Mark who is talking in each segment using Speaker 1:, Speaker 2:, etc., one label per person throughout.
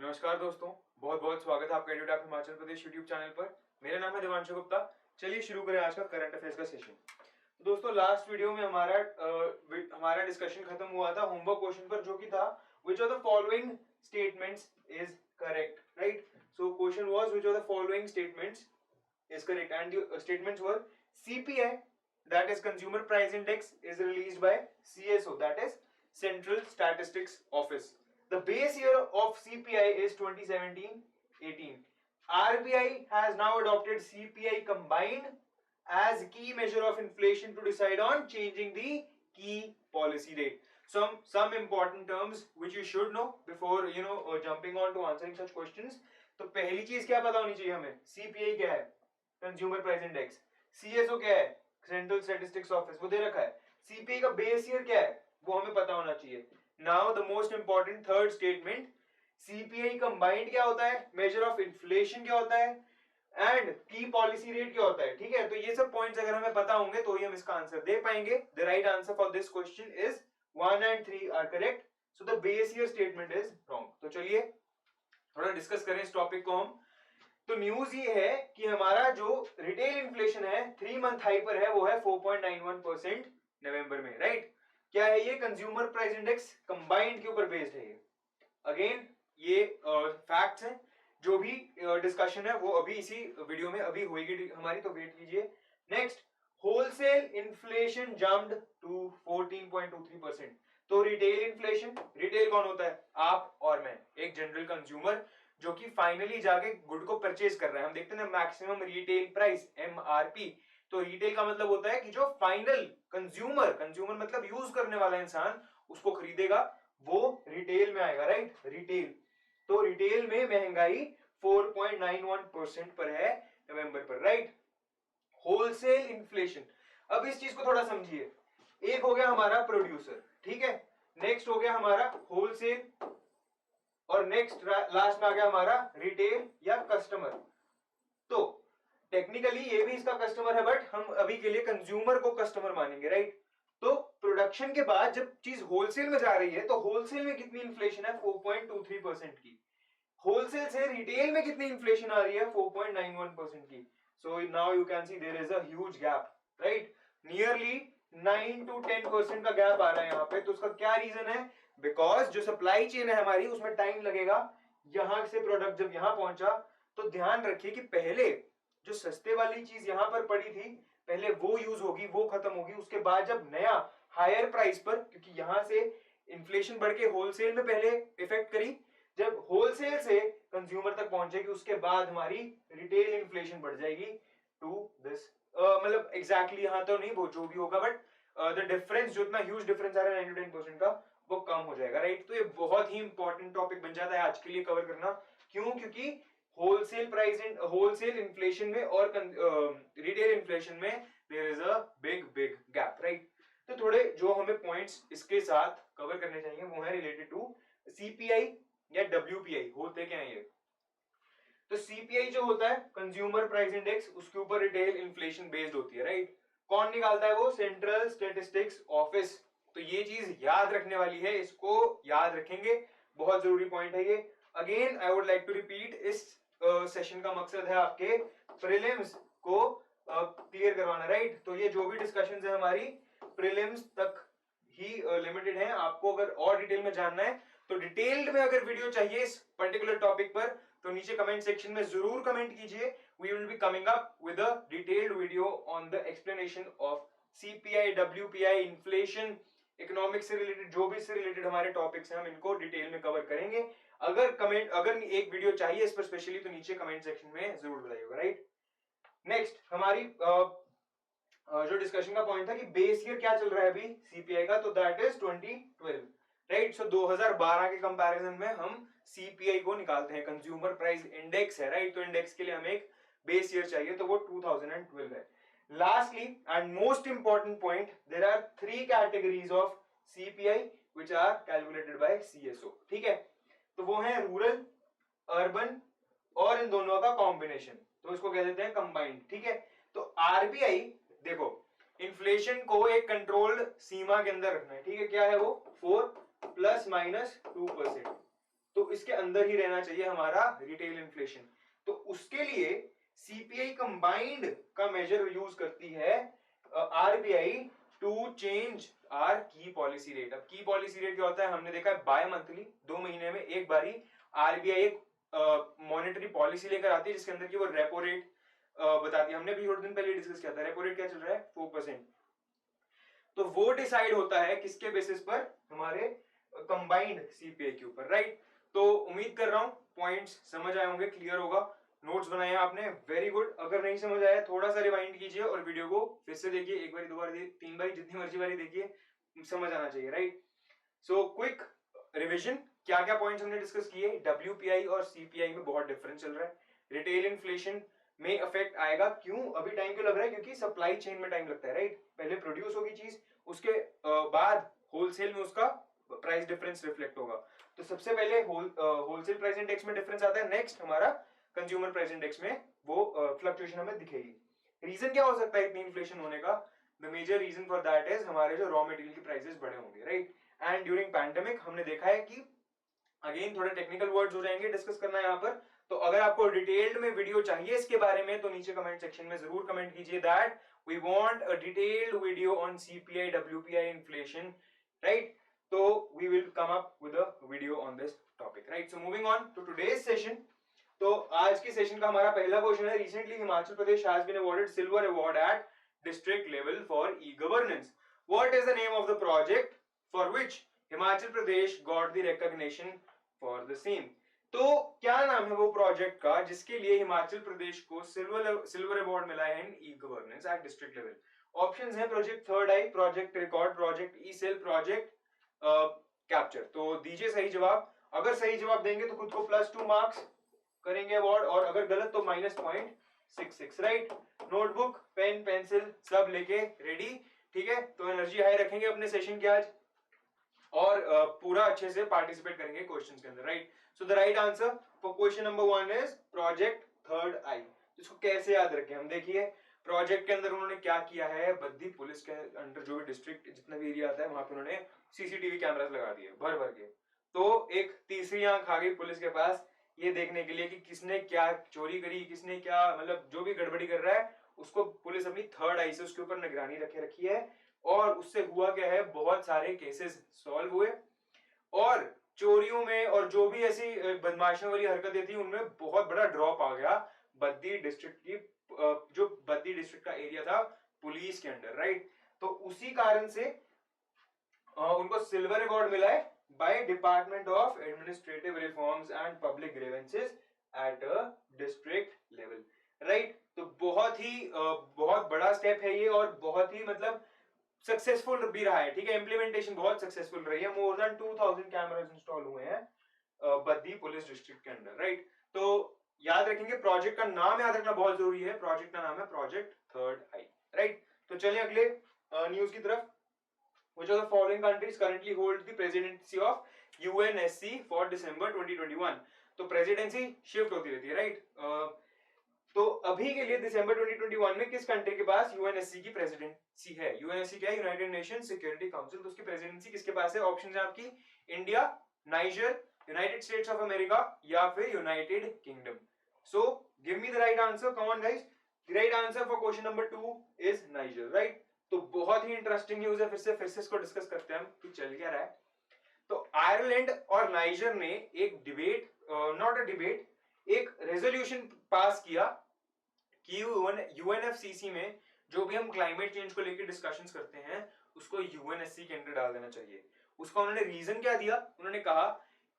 Speaker 1: नमस्कार दोस्तों, बहुत बहुत स्वागत है आपका एडुटैप हिमाचल प्रदेश यूट्यूब चैनल पर। मेरा नाम है दिवांशु गुप्ता। चलिए शुरू करें आज का करंट अफेयर्स का सेशन। तो दोस्तों, लास्ट वीडियो में हमारा डिस्कशन खत्म हुआ था होमवर्क क्वेश्चन पर, जो कि था which of the following statements is correct, right. So question was which of the following statements is correct, and the statements were CPI, that is consumer price index, is released by CSO, that is Central Statistics Office. The base year of CPI is 2017-18. RBI has now adopted CPI combined as key measure of inflation to decide on changing the key policy rate. Some important terms which you should know before jumping on to answering such questions. तो पहली चीज क्या पता होनी चाहिए हमें, CPI क्या है, कंज्यूमर प्राइस इंडेक्स। सीएसओ क्या है, सेंट्रल स्टैटिस्टिक्स ऑफिस, वो दे रखा है। सीपीआई का बेस ईयर क्या है, वो हमें पता होना चाहिए। Now the most important third statement, CPI combined क्या होता है, मेजर ऑफ इन्फ्लेशन क्या होता है, एंड की पॉलिसी रेट क्या होता है। ठीक है, तो ये सब पॉइंट्स अगर हमें पता होंगे तो ही हम इसका आंसर दे पाएंगे। The right answer for this question is 1 and 3 are correct. So the base year statement is wrong. तो चलिए थोड़ा डिस्कस करें इस टॉपिक को हम। तो न्यूज ये है कि हमारा जो रिटेल इन्फ्लेशन है 3 मंथ हाई पर है, वो है 4.91% नवंबर में, राइट। क्या है ये, कंज्यूमर प्राइस इंडेक्स कंबाइंड के ऊपर बेस्ड है ये। अगेन ये फैक्ट्स हैं, जो भी डिस्कशन है वो अभी इसी वीडियो में अभी होगी हमारी, तो वेट कीजिए। Next, wholesale inflation jumped to 14.23%। तो रिटेल इन्फ्लेशन, रिटेल कौन होता है, आप और मैं, एक जनरल कंज्यूमर जो कि फाइनली जाके गुड को परचेज कर रहा है। हम देखते हैं ना मैक्सिमम रिटेल प्राइस, एमआरपी। तो रिटेल का मतलब होता है कि जो फाइनल कंज्यूमर, कंज्यूमर मतलब यूज करने वाला इंसान उसको खरीदेगा, वो रिटेल में आएगा, राइट, रिटेल। तो रिटेल में महंगाई 4.91% पर है नवंबर पर, राइट। होलसेल इन्फ्लेशन, अब इस चीज को थोड़ा समझिए। एक हो गया हमारा प्रोड्यूसर, ठीक है, नेक्स्ट हो गया हमारा होलसेल, और नेक्स्ट लास्ट में आ गया हमारा रिटेल या कस्टमर। तो टेक्निकली ये भी इसका कस्टमर है, बट हम अभी के लिए कंज्यूमर को कस्टमर मानेंगे, राइट। तो प्रोडक्शन के बाद जब चीज होलसेल में जा रही है, तो होलसेल में कितनी इन्फ्लेशन है, 4.23% की। होलसेल से रिटेल में कितनी इन्फ्लेशन आ रही है, 4.91% की। So now you can see there is a huge gap, right. Nearly 9 to 10% का गैप आ रहा है यहाँ पे। तो उसका क्या रीजन है, बिकॉज जो सप्लाई चेन है हमारी उसमें टाइम लगेगा। यहां से प्रोडक्ट जब यहां पहुंचा, तो ध्यान रखिए कि पहले जो सस्ते वाली चीज यहां पर पड़ी थी, पहले वो यूज होगी, वो खत्म होगी। उसके बाद जब नया हायर प्राइस पर, क्योंकि यहां से इन्फ्लेशन बढ़ के होलसेल में पहले इफेक्ट करी, जब होलसेल से कंज्यूमर तक पहुंचेगी उसके बाद हमारी रिटेल इन्फ्लेशन बढ़ जाएगी टू दिस, मतलब एग्जैक्टली यहां तो नहीं, वो जो भी होगा, बट द डिफरेंस, जो इतना ह्यूज डिफरेंस आ रहा है 9 to 10% का, वो कम हो जाएगा, राइट। तो ये बहुत ही इंपॉर्टेंट टॉपिक बन जाता है आज के लिए कवर करना। क्यों, क्योंकि wholesale price and wholesale inflation में और रिटेल इन्फ्लेशन में there is a big big gap, right. तो थोड़े जो हमें पॉइंट्स इसके साथ कवर करने चाहिए वो है रिलेटेड टू सीपीआई या डब्ल्यूपीआई। होते क्या है ये, तो सीपीआई जो होता है कंज्यूमर प्राइस इंडेक्स, उसके ऊपर रिटेल इन्फ्लेशन बेस्ड होती है, राइट। कौन निकालता है वो, सेंट्रल स्टैटिस्टिक्स ऑफिस। तो ये चीज याद रखने वाली है, इसको याद रखेंगे, बहुत जरूरी पॉइंट है ये। Again I would like to repeat, इस सेशन का मकसद है आपके प्रीलिम्स को क्लियर करवाना, राइट। तो ये जो भी डिस्कशंस है हमारी प्रीलिम्स तक ही लिमिटेड है। आपको अगर और डिटेल में जानना है, तो डिटेल्ड में अगर वीडियो चाहिए इस पर्टिकुलर टॉपिक पर, तो नीचे कमेंट सेक्शन में जरूर कमेंट कीजिए। We will be coming up with a detailed video on the explanation of CPI, WPI, inflation, economics से रिलेटेड, जो भी इससे रिलेटेड हमारे टॉपिक्स हैं, हम इनको डिटेल में कवर करेंगे। अगर एक वीडियो चाहिए इस पर स्पेशली, तो नीचे कमेंट सेक्शन में जरूर बताइएगा, राइट। नेक्स्ट हमारी जो डिस्कशन का पॉइंट था कि बेस ईयर क्या चल रहा है अभी सीपीआई का, तो दैट इज 2012, राइट। सो 2012 के कंपैरिजन में हम सीपीआई को निकालते हैं, कंज्यूमर प्राइस इंडेक्स है, राइट। तो इंडेक्स के लिए हमें एक बेस ईयर चाहिए, तो वो 2012 है। Lastly and most important point, there are 3 categories of CPI which are calculated by CSO, ठीक है। तो वो है रूरल, अर्बन और इन दोनों का कॉम्बिनेशन, तो इसको कह देते हैं कंबाइंड, ठीक है। तो आरबीआई, देखो, इन्फ्लेशन को एक कंट्रोल्ड सीमा के अंदर रखना है, ठीक है। क्या है वो, 4 ± 2%। तो इसके अंदर ही रहना चाहिए हमारा रिटेल इन्फ्लेशन। तो उसके लिए सीपीआई कंबाइंड का मेजर यूज करती है आरबीआई टू चेंज आर की पॉलिसी रेट। अब की पॉलिसी रेट क्या होता है, हमने देखा है बाय मंथली, 2 महीने में एक बारी आरबीआई एक मॉनेटरी पॉलिसी लेकर आती है जिसके अंदर की वो रेपो रेट बताती है। हमने भी थोड़े दिन पहले डिस्कस किया था रेपो रेट क्या चल रहा है 4%। तो वो डिसाइड होता है किसके बेसिस पर, हमारे कंबाइंड सीपीआई के ऊपर, राइट। तो उम्मीद कर रहा हूं पॉइंट्स समझ आए होंगे, क्लियर होगा। नोट्स बनाए आपने, वेरी गुड। अगर नहीं समझ आया थोड़ा सा रिवाइंड कीजिए और वीडियो को फिर से देखिए, एक बार, 2 बार, 3 बार, जितनी मर्जी बारी देखिए, समझ आना चाहिए, राइट। सो क्विक रिवीजन, क्या क्या पॉइंट्स हमने डिस्कस किए। डब्ल्यूपीआई और सीपीआई में बहुत डिफरेंस चल रहा है। रिटेल इन्फ्लेशन में इफेक्ट आएगा, क्यों अभी टाइम क्यों लग रहा है, क्योंकि सप्लाई चेन में टाइम लगता है, राइट। पहले प्रोड्यूस होगी चीज, उसके बाद होलसेल में उसका प्राइस डिफरेंस रिफ्लेक्ट होगा। तो सबसे पहले होलसेल प्राइस इंडेक्स में डिफरेंस आता है, नेक्स्ट हमारा कंज्यूमर प्राइस इंडेक्स में वो फ्लक्चुएशन हमें दिखेगी। रीजन क्या हो सकता है इतनी इन्फ्लेशन होने का, the major reason for that is हमारे जो रॉ मटेरियल के प्राइसेस बढ़े होंगे, राइट। एंड ड्यूरिंग पैंडेमिक हमने देखा है कि, अगेन थोड़े टेक्निकल वर्ड्स हो जाएंगे, डिस्कस करना है यहाँ पर। तो अगर आपको डिटेल्ड में वीडियो चाहिए इसके बारे में तो नीचे कमेंट सेक्शन में जरूर कमेंट कीजिए that we want a detailed video on CPI WPI inflation, right. तो we will come up with a video on this topic, right. So moving on to today's session. तो आज के session का हमारा पहला क्वेश्चन है, recently Himachal Pradesh has been awarded silver award at district level for E governance. What is the name of the project for which Himachal Pradesh got the recognition for the same. तो क्या नाम है वो प्रोजेक्ट का जिसके लिए हिमाचल प्रदेश को सिल्वर अवार्ड मिला है in E governance at district level. Options हैं project third eye, project record, project E cell, project capture. तो दीजिए सही जवाब। अगर सही जवाब देंगे तो खुद को +2 मार्क्स करेंगे अवार्ड, और अगर गलत तो -0.66, राइट। नोटबुक पेन पेंसिल सब लेके रेडी, ठीक है। तो एनर्जी हाई रखेंगे अपने सेशन की आज, और पूरा अच्छे से पार्टिसिपेट करेंगे क्वेश्चंस के अंदर, right. So the right answer for question number 1 is project third eye. इसको कैसे याद रखें हम, देखिए प्रोजेक्ट के अंदर उन्होंने क्या किया है, बद्दी पुलिस के अंडर जो भी डिस्ट्रिक्ट जितना भी एरिया आता है वहां पे उन्होंने सीसीटीवी कैमरास लगा दिए भर भर के। तो एक तीसरी आंख आ गई पुलिस के पास ये देखने के लिए कि किसने क्या चोरी करी, किसने क्या, मतलब जो भी गड़बड़ी कर रहा है उसको पुलिस अपनी थर्ड आई से उसके ऊपर निगरानी रखे रखी है। और उससे हुआ क्या है, बहुत सारे केसेस सॉल्व हुए, और चोरियों में और जो भी ऐसी बदमाशियों वाली हरकतें थी उनमें बहुत बड़ा ड्रॉप आ गया बद्दी डिस्ट्रिक्ट की, जो बद्दी डिस्ट्रिक्ट का एरिया था पुलिस के अंडर, राइट। तो उसी कारण से उनको सिल्वर अवार्ड मिला है by department of administrative reforms and public grievances at a district level, right. तो बहुत बड़ा स्टेप है ये, और बहुत ही मतलब सक्सेसफुल भी रहा है, ठीक है। इंप्लीमेंटेशन बहुत सक्सेसफुल रही है, मोर देन 2000 कैमरास इंस्टॉल हुए हैं बद्दी पुलिस डिस्ट्रिक्ट के अंदर, राइट। तो याद रखेंगे प्रोजेक्ट का नाम याद रखना बहुत जरूरी है, प्रोजेक्ट का नाम है प्रोजेक्ट थर्ड आई, राइट। तो चलिए अगले न्यूज की तरफ। Which of the following countries currently hold the presidency of UNSC for December 2021? तो प्रेसिडेंसी शिफ्ट होती रहती है, राइट। तो अभी के लिए दिसंबर 2021 में किस कंट्री के पास यूएनएससी की प्रेसिडेंसी है। यूएनएससी क्या है, यूनाइटेड नेशन सिक्योरिटी काउंसिल। तो उसकी प्रेसिडेंसी किसके पास है, ऑप्शन है आपकी India, niger, United states of America या फिर United kingdom. So give me the right answer, come on guys. The right answer for question number 2 is niger, right. तो बहुत ही इंटरेस्टिंग न्यूज है, फिर से इसको डिस्कस करते हैं हम कि चल क्या रहा है। तो आयरलैंड और नाइजर ने एक डिबेट, नॉट अ डिबेट, एक रेजोल्यूशन पास किया कि यूएनएफसीसी में जो भी हम क्लाइमेट चेंज को लेकर डिस्कशंस करते हैं उसको यूएनएससी के अंदर डाल देना चाहिए। उसका उन्होंने रीजन क्या दिया, उन्होंने कहा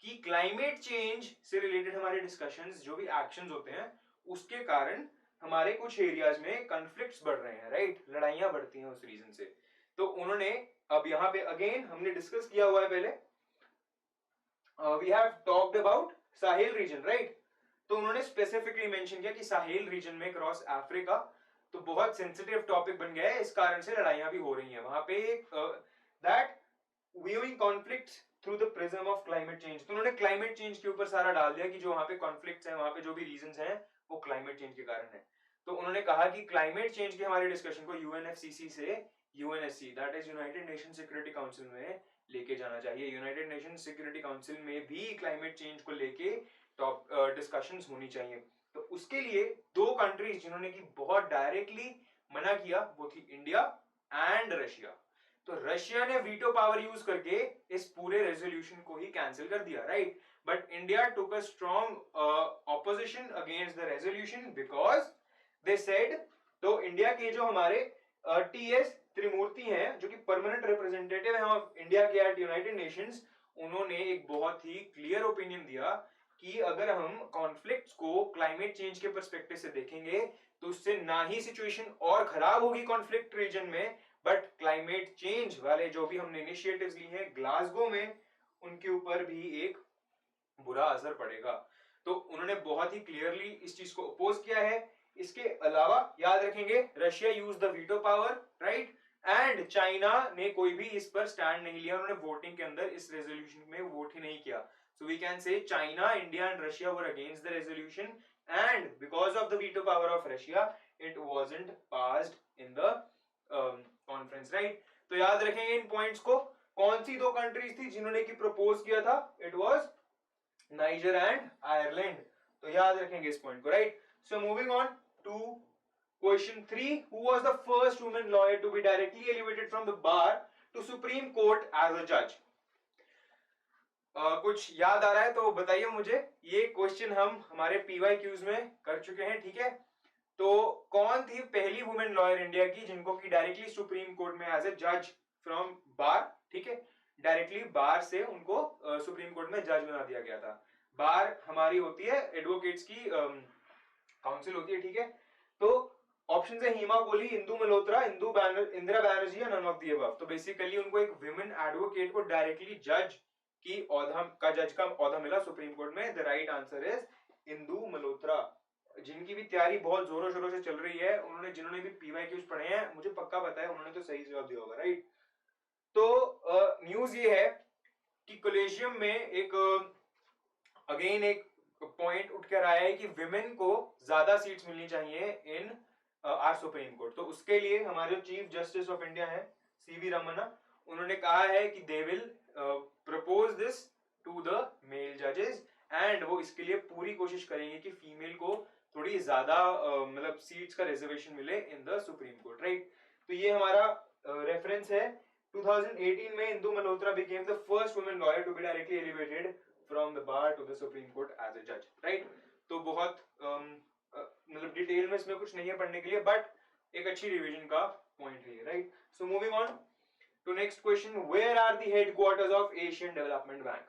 Speaker 1: कि क्लाइमेट चेंज से रिलेटेड हमारे डिस्कशंस जो भी एक्शंस होते हैं उसके कारण हमारे कुछ एरियाज में कॉन्फ्लिक्ट्स बढ़ रहे हैं, राइट, लड़ाइयां बढ़ती हैं उस रीजन से। तो उन्होंने अब यहाँ पे अगेन हमने डिस्कस किया हुआ है पहले, we have talked about Sahel region, right. तो उन्होंने स्पेसिफिकली मेंशन किया कि साहेल रीजन में क्रॉस अफ्रीका तो बहुत सेंसिटिव टॉपिक बन गया है, इस कारण से लड़ाइयां भी हो रही हैं वहां पे, that viewing conflicts through the prism of climate change. तो उन्होंने क्लाइमेट चेंज के ऊपर सारा डाल दिया कि जो वहां पे कॉन्फ्लिक्ट्स हैं, वहां पे जो भी रीजंस हैं वो क्लाइमेट चेंज के कारण है। तो उन्होंने कहा कि क्लाइमेट चेंज के हमारे डिस्कशन को यूएनएफसीसी से UNSC that is United nation security council में लेके जाना चाहिए। यूनाइटेड नेशन सिक्योरिटी काउंसिल में भी क्लाइमेट चेंज को लेके टॉप डिस्कशंस होनी चाहिए। तो उसके लिए दो कंट्रीज जिन्होंने की बहुत डायरेक्टली मना किया वो थी इंडिया एंड रशिया। तो रशिया ने वीटो पावर यूज करके इस पूरे रेजोल्यूशन को ही कैंसिल कर दिया, right. But India took a strong opposition against the resolution because they said, तो इंडिया के जो हमारे टीएस त्रिमूर्ति हैं जो कि परमानेंट रिप्रेजेंटेटिव हैं इंडिया के एट यूनाइटेड नेशंस, उन्होंने एक बहुत ही क्लियर ओपिनियन दिया कि अगर हम कॉन्फ्लिक्ट्स को क्लाइमेट चेंज के पर्सपेक्टिव से देखेंगे तो उससे ना ही सिचुएशन और खराब होगी कॉन्फ्लिक्ट रीजन में, बट क्लाइमेट चेंज वाले जो भी हमने इनिशिएटिव्स ली हैं ग्लासगो में, उनके ऊपर भी एक बुरा असर पड़ेगा। तो उन्होंने बहुत ही क्लियरली इस चीज को अपोज किया है। इसके अलावा याद रखेंगे Russia use the veto power, right, and China ने कोई भी इस पर स्टैंड नहीं लिया, उन्होंने वोटिंग के अंदर इस रेजोल्यूशन में वोट ही नहीं किया। So we can say China, India and Russia were against the resolution and because of the veto power of Russia it wasn't passed in the conference, right. तो याद रखेंगे इन पॉइंट्स को। कौन सी दो कंट्रीज थी जिन्होंने की प्रपोज किया था? It was Niger and Ireland. तो याद रखेंगे इस पॉइंट को, right. So moving on to question 3, who was the first woman lawyer to be directly elevated from the bar to Supreme Court as a judge? कुछ याद आ रहा है तो बताइए मुझे। ये क्वेश्चन हम हमारे PYQs में कर चुके हैं, ठीक है। तो कौन थी पहली वुमेन लॉयर इंडिया की जिनको की डायरेक्टली सुप्रीम कोर्ट में एज ए जज फ्रॉम बार, ठीक है, डायरेक्टली बार से उनको सुप्रीम कोर्ट में जज बना दिया गया था। बार हमारी होती है एडवोकेट्स की काउंसिल होती है, ठीक है। तो ऑप्शन है हिमा कोहली, इंदु मल्होत्रा, इंदिरा बैनर्जी या नन ऑफ द अबव। तो बेसिकली उनको एक विमेन एडवोकेट को डायरेक्टली जज की औहदा मिला सुप्रीम कोर्ट में। The right answer is Indu Malhotra, जिनकी भी तैयारी बहुत जोरों शोरों से चल रही है। जिन्होंने भी PYQs पढ़े हैं मुझे पक्का पता है उन्होंने तो सही जवाब दिया होगा, राइट। तो न्यूज ये है कि कॉलेजियम में एक अगेन एक पॉइंट उठ कर आया है कि विमेन को ज्यादा सीट्स मिलनी चाहिए इन आर सुप्रीम कोर्ट। तो उसके लिए हमारे चीफ जस्टिस ऑफ इंडिया है CV रमन्ना, उन्होंने कहा है कि they will propose this to the male जजेस एंड वो इसके लिए पूरी कोशिश करेंगे कि फीमेल को थोड़ी ज्यादा मतलब सीट्स का रिजर्वेशन मिले in the supreme court, right. तो ये हमारा रेफरेंस है 2018 में Indu Malhotra became the first woman lawyer to be directly elevated from the bar to the Supreme Court as a judge, right। तो बहुत मतलब डिटेल में इसमें कुछ नहीं है पढ़ने के लिए, बट एक अच्छी रिवीजन का पॉइंट है, right. So moving on to next question, where are the headquarters of Asian development Bank?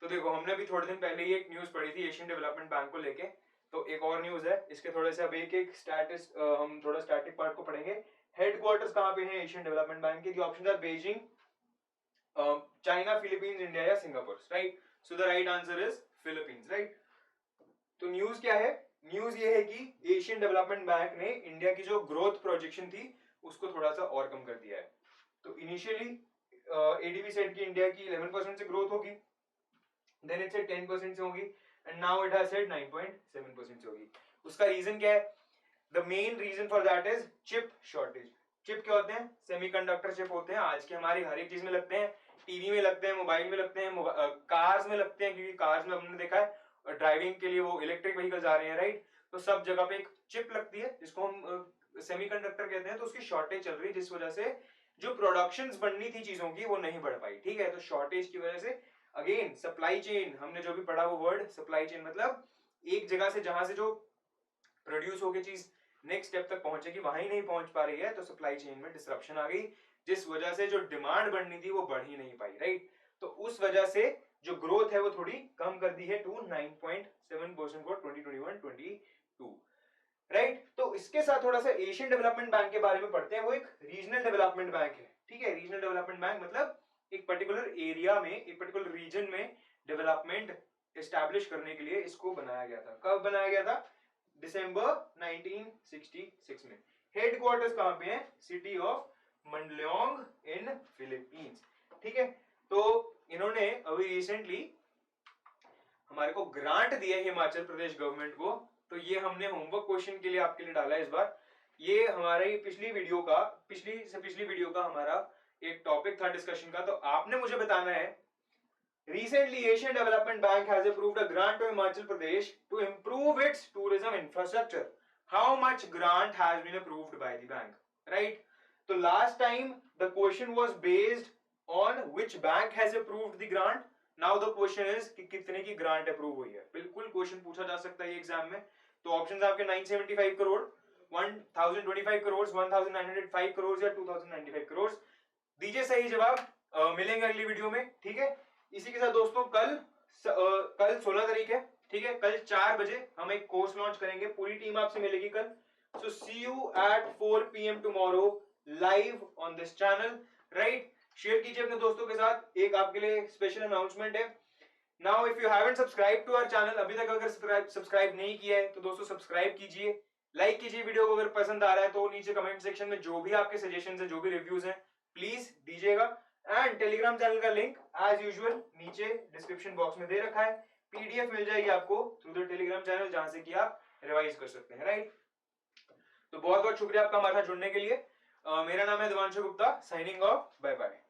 Speaker 1: तो देखो हमने अभी थोड़े दिन पहले ही एक न्यूज पढ़ी थी एशियन डेवलपमेंट बैंक को लेके, तो एक और न्यूज है इसके थोड़े से अब एक स्टैटिस हम थोड़ा स्टैटिक पार्ट को पढ़ेंगे। हेडक्वार्टर्स कहां पे हैं एशियन डेवलपमेंट बैंक के? The options are Beijing, China, Philippines, India या Singapore, right. So the right answer is Philippines, right. तो न्यूज क्या है? न्यूज ये है कि एशियन डेवलपमेंट बैंक ने इंडिया की जो ग्रोथ प्रोजेक्शन थी उसको थोड़ा सा और कम कर दिया है। तो इनिशियली ADB सेड कि इंडिया की 11% से ग्रोथ होगी, देन इट सेड 10% से होगी, and now it has said 9.7% से होगी। उसका रीजन क्या है? The main reason for that is chip shortage. Chip क्या होते हैं? सेमीकंडक्टर चिप होते हैं, आज के हमारी हर एक चीज में लगते हैं, टीवी में लगते हैं, मोबाइल में लगते हैं, कार्स में लगते हैं, क्योंकि कार्स में हमने देखा है ड्राइविंग के लिए वो इलेक्ट्रिक व्हीकल्स आ रहे हैं, राइट। तो सब जगह पे एक चिप लगती है जिसको हम सेमीकंडक्टर कहते हैं। तो उसकी शॉर्टेज चल रही है जिस वजह से जो प्रोडक्शंस बढ़नी थी चीजों की वो नहीं बढ़ पाई, ठीक है। तो शॉर्टेज की वजह से अगेन सप्लाई चेन, हमने जो भी पढ़ा वो वर्ड सप्लाई चेन, मतलब एक जगह से जहां से जो प्रोड्यूस होकर चीज नेक्स्ट स्टेप तक पहुंचेगी वहां ही नहीं पहुंच पा रही है, तो सप्लाई चेन में डिसरप्शन आ गई जिस वजह से जो डिमांड बढ़नी थी वो बढ़ ही नहीं पाई, राइट। तो उस वजह से जो ग्रोथ है वो थोड़ी कम कर दी है टू 9.7% को 2021-22, राइट। तो इसके साथ थोड़ा सा एशियन डेवलपमेंट बैंक के बारे में पढ़ते हैं। वो एक रीजनल डेवलपमेंट बैंक है, ठीक है। रीजनल डेवलपमेंट बैंक मतलब एक पर्टिकुलर एरिया में, एक पर्टिकुलर रीजन में डेवलपमेंट एस्टैब्लिश करने के लिए इसको बनाया गया था। कब बनाया गया था? दिसंबर 1966 में। हेडक्वार्टर्स कहां पे है? सिटी ऑफ मंडलोंग इन फिलीपींस, ठीक है। तो इन्होंने अभी रिसेंटली हमारे को ग्रांट दिया है हिमाचल प्रदेश गवर्नमेंट को, तो ये हमने होमवर्क क्वेश्चन के लिए आपके लिए डाला है इस बार। ये हमारी पिछली वीडियो का हमारा एक टॉपिक था डिस्कशन का, तो आपने मुझे बताना है recently Asian Development Bank has approved a grant to Himachal Pradesh to improve its tourism infrastructure. How much grant has been approved by the bank? Right? So last time the question was based on which bank has approved the grant. Now the question is कि कितने की grant approve हुई है. बिल्कुल question पूछा जा सकता है ये एग्जाम में. तो ऑप्शंस आपके 975 करोड़, 1025 करोड़, 1905 करोड़ या 2095 करोड़. दीजिए सही जवाब. मिलेंगे अगली वीडियो में. ठीक है. इसी के साथ दोस्तों कल 16 तारीख है. ठीक है. कल 4 बजे हम एक कोर्स लॉन्च करेंगे. पूरी टीम आपसे मिलेगी कल. So see you at 4 PM tomorrow live on this channel. Right. Share कीजिए अपने दोस्तों के साथ. एक आपके लिए स्पेशल अनाउंसमेंट है. Now if you haven't subscribe to our channel, अभी तक अगर सब्सक्राइब नहीं किया है तो दोस्तों सब्सक्राइब कीजिए, लाइक कीजिए वीडियो को. अगर पसंद आ रहा है तो नीचे कमेंट सेक्शन में जो भी आपके सजेशंस हैं, जो भी रिव्यूज हैं, प्लीज दीजिएगा. एंड टेलीग्राम चैनल का लिंक एज यूजुअल नीचे डिस्क्रिप्शन बॉक्स में दे रखा है. पीडीएफ मिल जाएगी आपको थ्रू द टेलीग्राम चैनल, जहां से कि आप रिवाइज कर सकते हैं. राइट. तो बहुत बहुत शुक्रिया आपका हमारे साथ जुड़ने के लिए. मेरा नाम है Divanshu Gupta. Signing off. Bye bye.